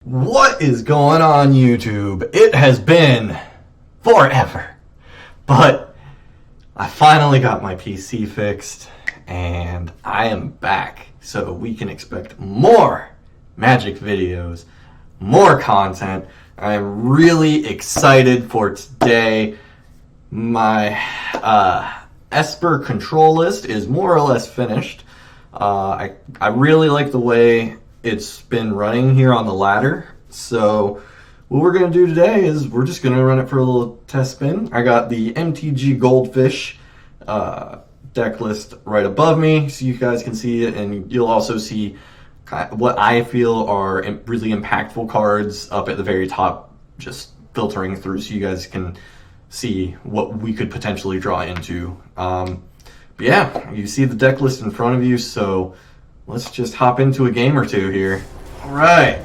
What is going on, YouTube? It has been forever, but I finally got my PC fixed and I am back, so we can expect more Magic videos, more content. I am really excited for today. My Esper Control list is more or less finished. I really like the way it's been running here on the ladder. So what we're going to do today is we're just going to run it for a little test spin. I got the MTG Goldfish deck list right above me so you guys can see it, and you'll also see what I feel are really impactful cards up at the very top, just filtering through so you guys can see what we could potentially draw into. But yeah, you see the deck list in front of you, so let's just hop into a game or two here. All right.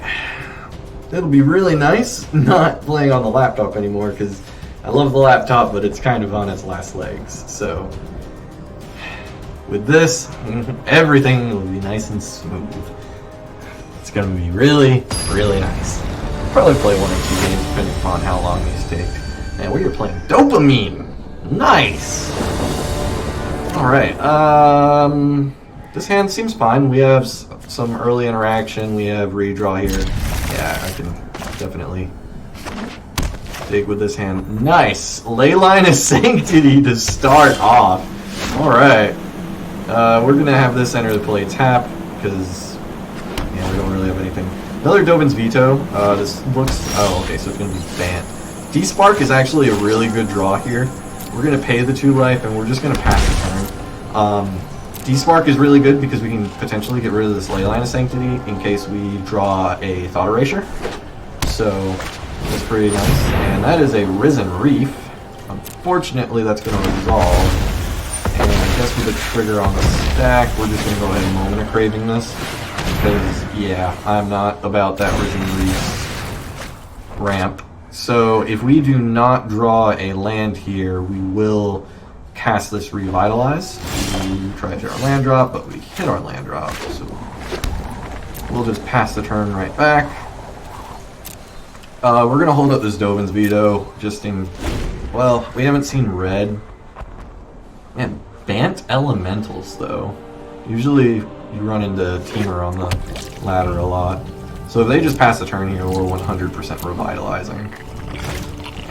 It'll be really nice not playing on the laptop anymore because I love the laptop, but it's kind of on its last legs. So with this, everything will be nice and smooth. It's going to be really, really nice. I'll probably play one or two games depending upon how long these take. And we are playing Dopamine. Nice. All right. This hand seems fine. We have some early interaction. We have redraw here. Yeah, I can definitely dig with this hand. Nice. Leyline of Sanctity to start off. All right. We're going to have this enter the play tap because yeah, we don't really have anything. Another Dovin's Veto. This looks... Oh, okay, so it's going to be banned. D-Spark is actually a really good draw here. We're going to pay the 2 life, and we're just going to pass the turn. D-Spark is really good because we can potentially get rid of this Leyline of Sanctity in case we draw a Thought Erasure. So, that's pretty nice. And that is a Risen Reef. Unfortunately, that's going to resolve. And I guess with the trigger on the stack, we're just going to go ahead and Moment of Craving this. Because, yeah, I'm not about that Risen Reef ramp. So, if we do not draw a land here, we will cast this Revitalize. We tried to our land drop, but we hit our land drop, so we'll just pass the turn right back. We're going to hold up this Dovin's Veto, just in... Well, we haven't seen red. Man, Bant Elementals, though. Usually you run into Teamer on the ladder a lot. So if they just pass the turn here, we're 100% Revitalizing.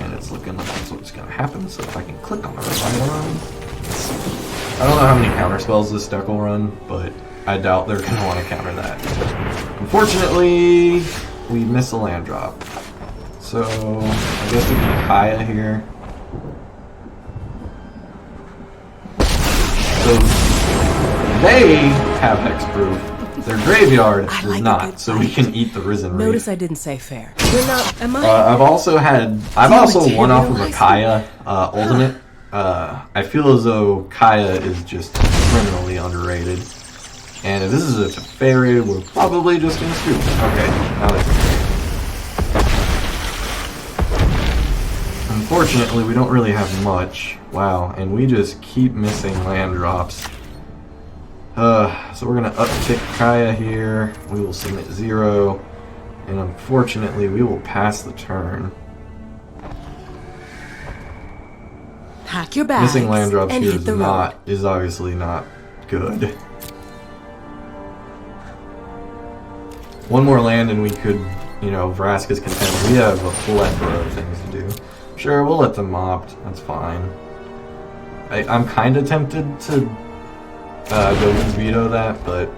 And it's looking like that's what's going to happen, so if I can click on the Revitalize... I don't know how many counter spells this deck will run, but I doubt they're going to want to counter that. Unfortunately, we miss a land drop. So, I guess we can Kaya here. So, they have hexproof. Their graveyard does not, so we can eat the Risen Reef. Notice I didn't say fair. You're not, am I? I've also won off of a Kaya ultimate. I feel as though Kaya is just criminally underrated. And if this is a Teferi, we're probably just gonna scoop. Okay, now that's okay. Unfortunately, we don't really have much. Wow, and we just keep missing land drops. So we're gonna uptick Kaya here. We will submit 0. And unfortunately, we will pass the turn. Pack your bags. Missing land drops and here hit the road. is obviously not good. One more land and we could, you know, Vraska's Content. We have a plethora of things to do. Sure, we'll let them opt. That's fine. I'm kind of tempted to Dovin's Veto that, but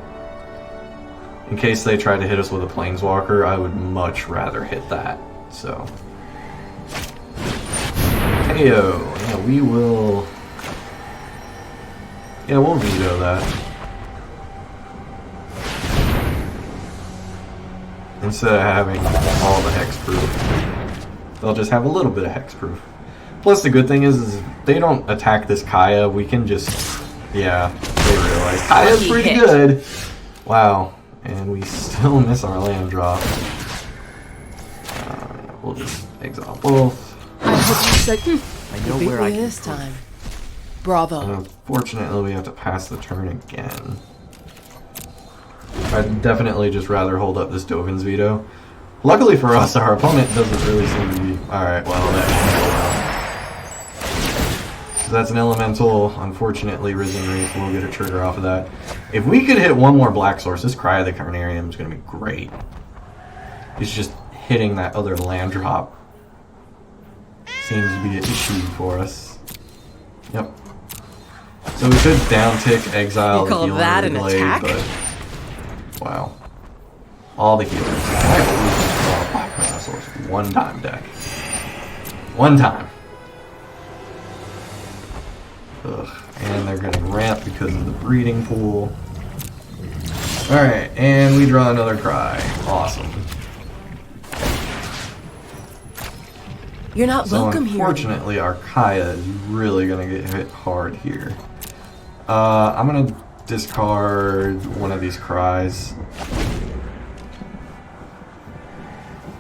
in case they try to hit us with a Planeswalker, I would much rather hit that. So... Heyo. Yeah, we will... Yeah, we'll veto that. Instead of having all the hexproof, they'll just have a little bit of hexproof. Plus, the good thing is if they don't attack this Kaya, we can just... Yeah, they realize Kaya's pretty good. Wow. And we still miss our land drop. We'll just exile both. I hope you said, I know where I can this time. Bravo. Unfortunately, we have to pass the turn again. I'd definitely just rather hold up this Dovin's Veto. Luckily for us, our opponent doesn't really seem to be... Alright, well, so that's an elemental. Unfortunately, Risen Wraith will get a trigger off of that. If we could hit one more black source, this Cry of the Carnarium is going to be great. It's just hitting that other land drop seems to be an issue for us. Yep. So we could down tick, exile You the call healer that of the an glade, attack? but wow. All the healers. I always draw a black mana source. One time deck. One time. Ugh. And they're getting ramp because of the breeding pool. Alright, and we draw another Cry. Awesome. You're not So welcome here. unfortunately, our Kaya is really going to get hit hard here. I'm going to discard one of these Cries.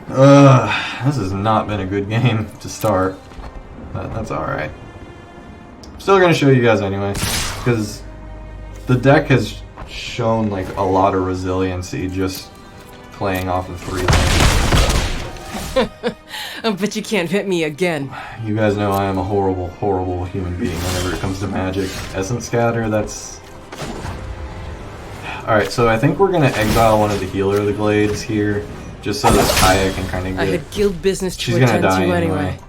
This has not been a good game to start, but that's alright. Still going to show you guys anyway, because the deck has shown like a lot of resiliency just playing off of 3 lanes. But you can't hit me again. You guys know I am a horrible, horrible human being whenever it comes to Magic. Essence Scatter, that's... Alright, so I think we're going to exile one of the Healer of the Glades here, just so that Kaya can kind of get... I had guild business to She's gonna attend die to anyway. anyway.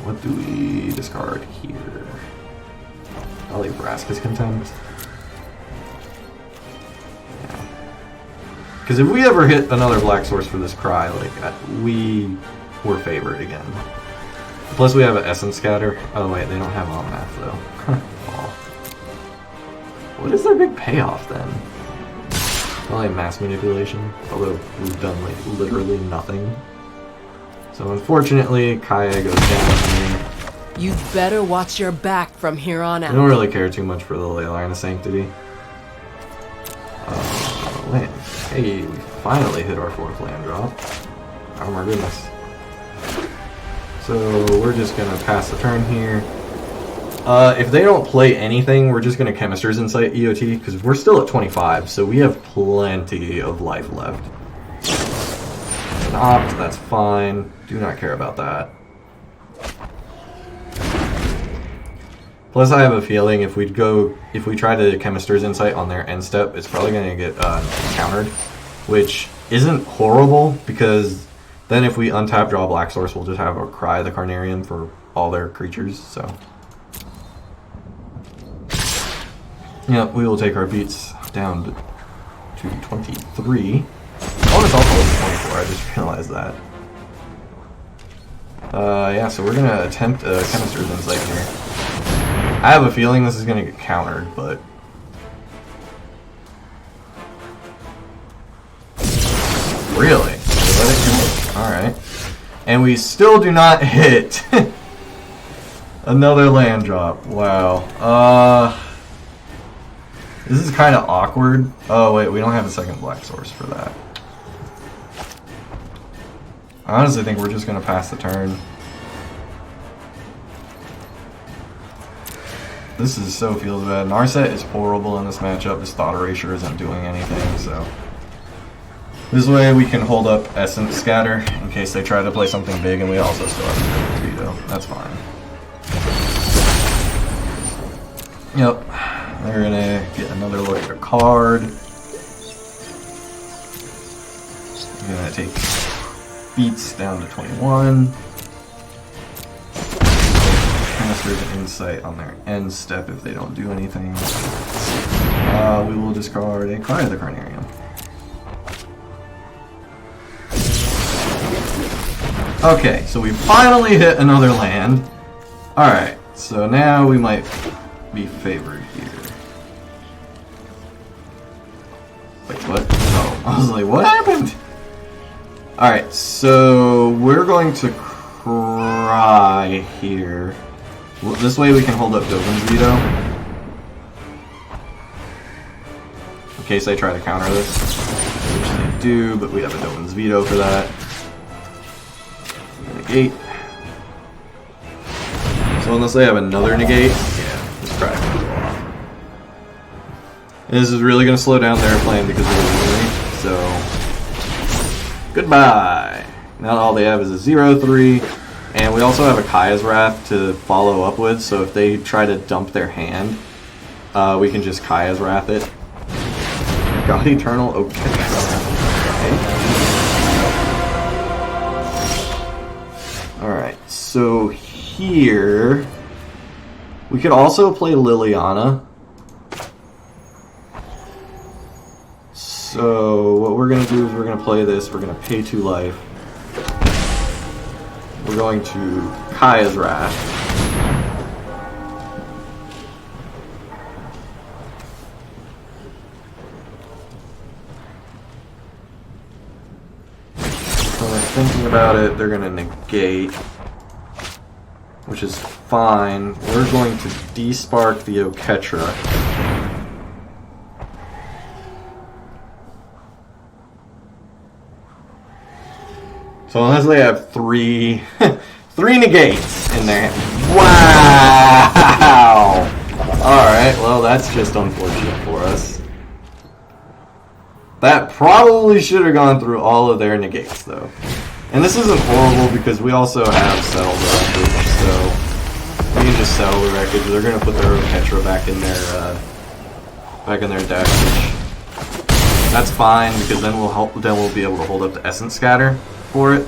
What do we discard here? I'll leave Vraska's Contempt. Because if we ever hit another black source for this Cry, like, we were favored again. Plus we have an Essence Scatter. Oh wait, they don't have Omnath though. Oh. What is their big payoff then? Probably Mass Manipulation, although we've done like literally nothing. So unfortunately, Kaya goes down here. You better watch your back from here on I out. don't really care too much for the Leyline of Sanctity. Land. Hey, we finally hit our 4th land drop. Oh my goodness. So we're just gonna pass the turn here. If they don't play anything, we're just gonna Chemister's Insight EOT, because we're still at 25, so we have plenty of life left. An opt, that's fine. Do not care about that. Plus, I have a feeling if we try to Chemister's Insight on their end step, it's probably going to get countered, which isn't horrible, because then if we untap draw black source, we'll just have a Cry of the Carnarium for all their creatures, so. Yeah, we will take our beats down to 23. Oh, it's also 24, I just realized that. Yeah, so we're going to attempt a Chemister's Insight here. I have a feeling this is going to get countered, but... Really? They let it go. Alright. And we still do not hit another land drop. Wow. This is kind of awkward. Oh, wait, we don't have a second black source for that. I honestly think we're just going to pass the turn. This is so feels bad. Narset is horrible in this matchup. This Thought Erasure isn't doing anything, so... This way we can hold up Essence Scatter in case they try to play something big, and we also still have Veto. That's fine. Yep. They're gonna get another look at a card. I'm gonna take beats down to 21. Chemister's Insight on their end step if they don't do anything. We will discard a Cry of the Carnarium. Okay, so we finally hit another land. Alright, so now we might be favored here. Wait, what? Oh, I was like, what happened? Alright, so we're going to Cry here. Well, this way we can hold up Dovin's Veto. In case they try to counter this. Which they do, but we have a Dovin's Veto for that. Negate. So unless they have another negate, yeah, this Cry will go off. And this is really going to slow down their plan because of the memory, so... Goodbye. Now all they have is a 0-3, and we also have a Kaya's Wrath to follow up with, so if they try to dump their hand, we can just Kaya's Wrath it. God Eternal, okay. Alright, so here we could also play Liliana. So what we're going to do is we're going to play this. We're going to pay 2 life. We're going to Kaya's Wrath. So when thinking about it, they're going to negate, which is fine. We're going to despark the Oketra. So unless they have 3 negates in there. Wow! Alright, well that's just unfortunate for us. That probably should have gone through all of their negates though. And this isn't horrible because we also have settled the wreckage, so we can just settle the wreckage. They're gonna put their Oketra back in their deck, which that's fine because then we'll be able to hold up the Essence Scatter for it.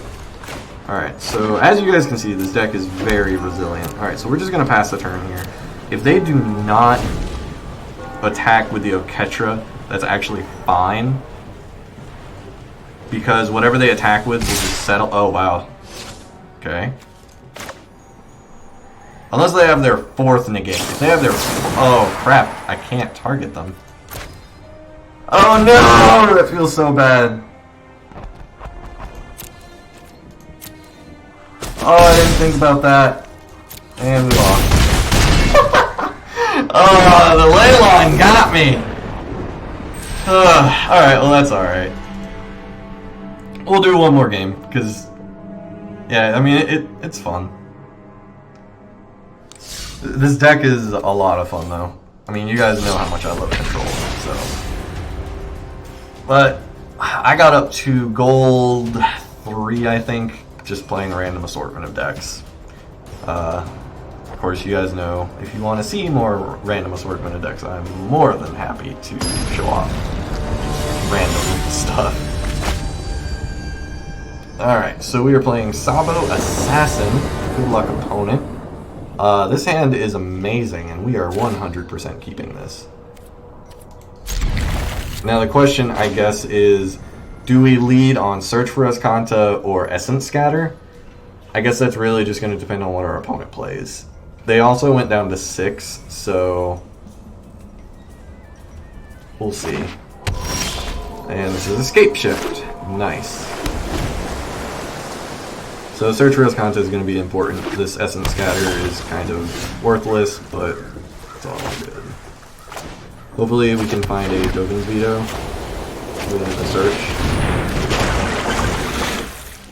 Alright, so as you guys can see, this deck is very resilient. Alright, so we're just going to pass the turn here. If they do not attack with the Oketra, that's actually fine. Because whatever they attack with will just settle. Oh, wow. Okay. Unless they have their 4th negate. If they have their... Oh, crap. I can't target them. Oh, no! That feels so bad. Oh, I didn't think about that. And we lost. Oh, the ley line got me. Alright, well that's alright. We'll do one more game, because... Yeah, I mean, it's fun. This deck is a lot of fun, though. I mean, you guys know how much I love Control, so... But, I got up to gold 3, I think. Just playing a random assortment of decks. Of course, you guys know, if you want to see more random assortment of decks, I'm more than happy to show off random stuff. Alright, so we are playing Sabo Assassin. Good luck, opponent. This hand is amazing, and we are 100% keeping this. Now the question, I guess, is... Do we lead on Search for Escanta or Essence Scatter? I guess that's really just going to depend on what our opponent plays. They also went down to 6, so... We'll see. And this is Escape Shift. Nice. So Search for Escanta is going to be important. This Essence Scatter is kind of worthless, but it's all good. Hopefully we can find a Dovin's Veto within the search.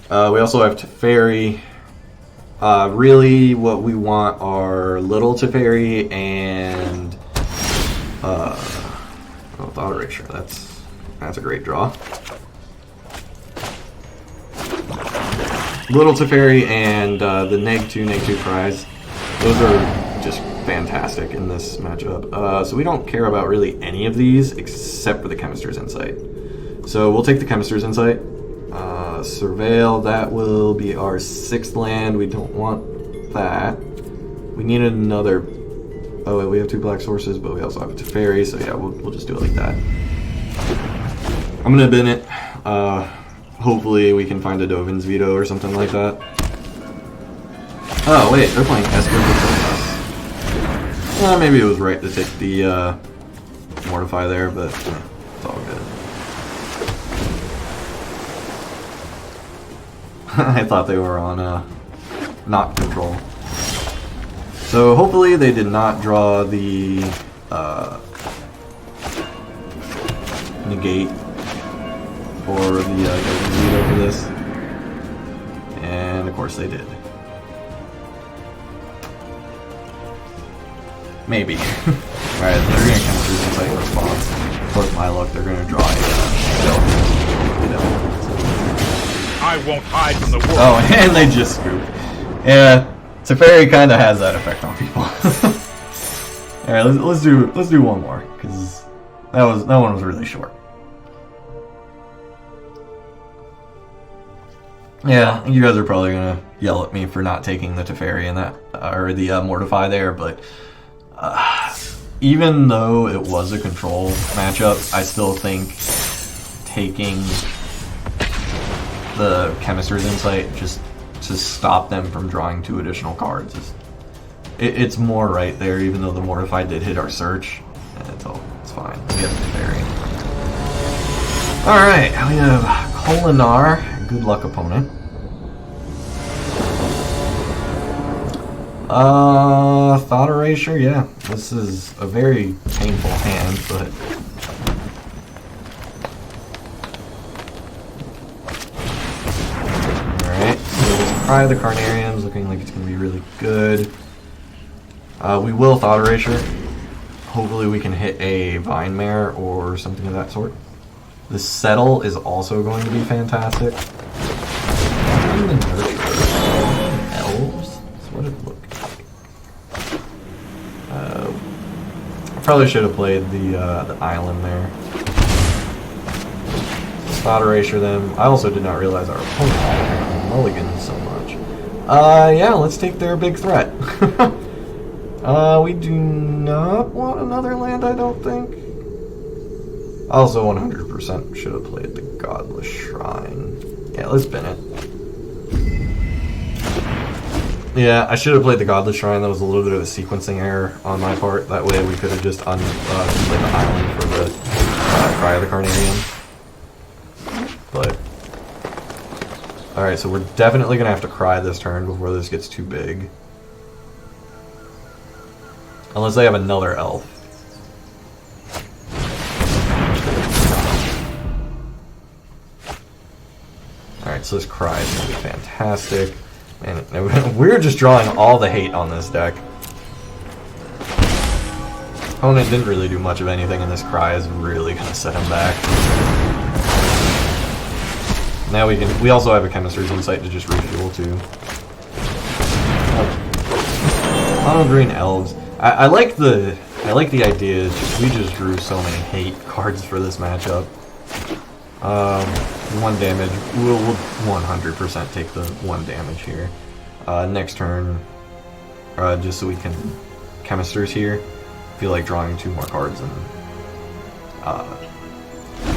We also have Teferi. Really, what we want are Little Teferi and Thought Erasure. That's a great draw. Little Teferi and the neg 2 prize. Those are just fantastic in this matchup. So we don't care about really any of these except for the Chemister's Insight. So we'll take the Chemister's Insight. Surveil, that will be our 6th land. We don't want that. We need another... Oh, wait, we have 2 black sources, but we also have a Teferi, so yeah, we'll just do it like that. I'm gonna bin it. Hopefully we can find a Dovin's Veto or something like that. Oh, wait, they're playing Esper Control. Maybe it was right to take the Mortify there, but it's all good. I thought they were on not Control. So hopefully they did not draw the negate or the veto for this. And of course they did. Maybe. Alright, they're going to come through the Insight response. With my luck, they're going to draw a veto. I won't hide from the world. Oh, and they just scoop. Yeah, Teferi kind of has that effect on people. All right, let's do one more because that one was really short. Yeah, you guys are probably gonna yell at me for not taking the Teferi in that or the Mortify there, but even though it was a control matchup, I still think taking the Chemist's Insight just to stop them from drawing 2 additional cards it's more right there, even though the Mortify did hit our search. And it's fine. We have the Teferi. Alright, we have Kolinar, good luck opponent. Thought Erasure, yeah. This is a very painful hand, but alright, so let's try the Carnariums, looking like it's gonna be really good. We will Thought Erasure. Hopefully we can hit a Vine Mare or something of that sort. The Settle is also going to be fantastic. Elves? That's what it looked like. I probably should have played the island there. Thought Erasure them. I also did not realize our opponent had mulligans so much. Yeah, let's take their big threat. We do not want another land, I don't think. I also 100% should have played the Godless Shrine. Yeah, let's spin it. Yeah, I should have played the Godless Shrine. That was a little bit of a sequencing error on my part. That way we could have just played the island for the Cry of the Carnarium. But alright, so we're definitely going to have to cry this turn before this gets too big. Unless they have another elf. Alright, so this cry is going to be fantastic. And we're just drawing all the hate on this deck. Opponent didn't really do much of anything, and this cry is really going to set him back. Now we also have a Chemist's Insight to just refuel too. Mono green elves. I like the idea. We just drew so many hate cards for this matchup. 1 damage. We'll 100% take the 1 damage here. Next turn, just so we can Chemist's here. I feel like drawing 2 more cards and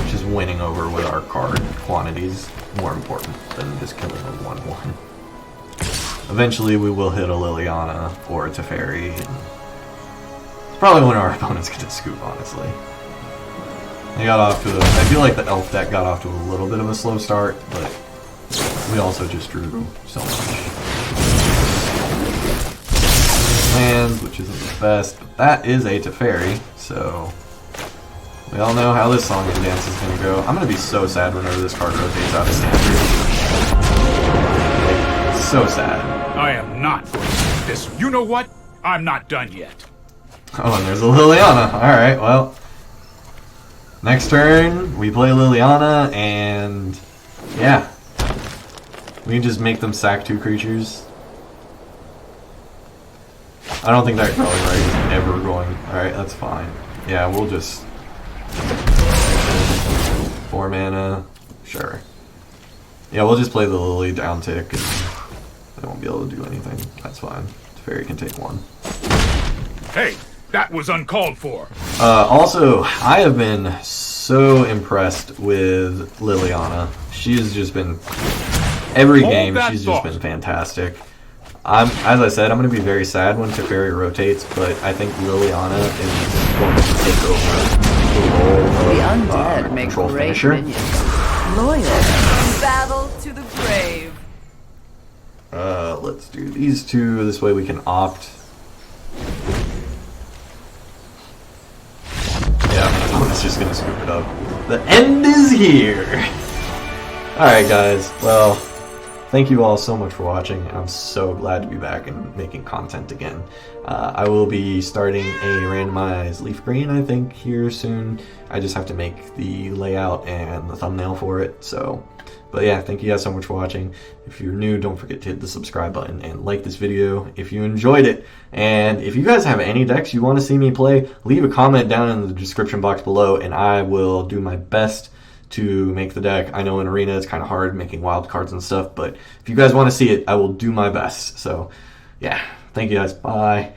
just winning over with our card quantities more important than just killing a 1/1. Eventually we will hit a Liliana or a Teferi. It's probably when our opponents get to scoop, honestly. They got off to I feel like the elf deck got off to a little bit of a slow start, but we also just drew so much. Lands, which isn't the best, but that is a Teferi, so we all know how this song and dance is going to go. I'm going to be so sad whenever this card rotates out of standard. Like, so sad. I am not going to do this. You know what? I'm not done yet. Oh, and there's a Liliana. Alright, well. Next turn, we play Liliana, and yeah. We can just make them sack 2 creatures. I don't think that Growling Right is ever going. Alright, that's fine. Yeah, we'll just 4 mana. Sure. Yeah, we'll just play the Lily down tick, and they won't be able to do anything. That's fine. Teferi can take 1. Hey, that was uncalled for. Also, I have been so impressed with Liliana. She's just been every game. She's just been fantastic. As I said, I'm going to be very sad when Teferi rotates, but I think Liliana is going to take over the role of control finisher. Loyal. Battle to the grave. Let's do these 2. This way we can opt. Yeah, my opponent's just going to scoop it up. The end is here! Alright guys, well, thank you all so much for watching. I'm so glad to be back and making content again. I will be starting a randomized leaf green, I think, here soon. I just have to make the layout and the thumbnail for it, so But yeah, thank you guys so much for watching. If you're new, don't forget to hit the subscribe button and like this video if you enjoyed it. And if you guys have any decks you want to see me play, leave a comment down in the description box below, and I will do my best to make the deck. I know in Arena it's kind of hard making wild cards and stuff, but if you guys want to see it, I will do my best. So yeah, thank you guys. Bye.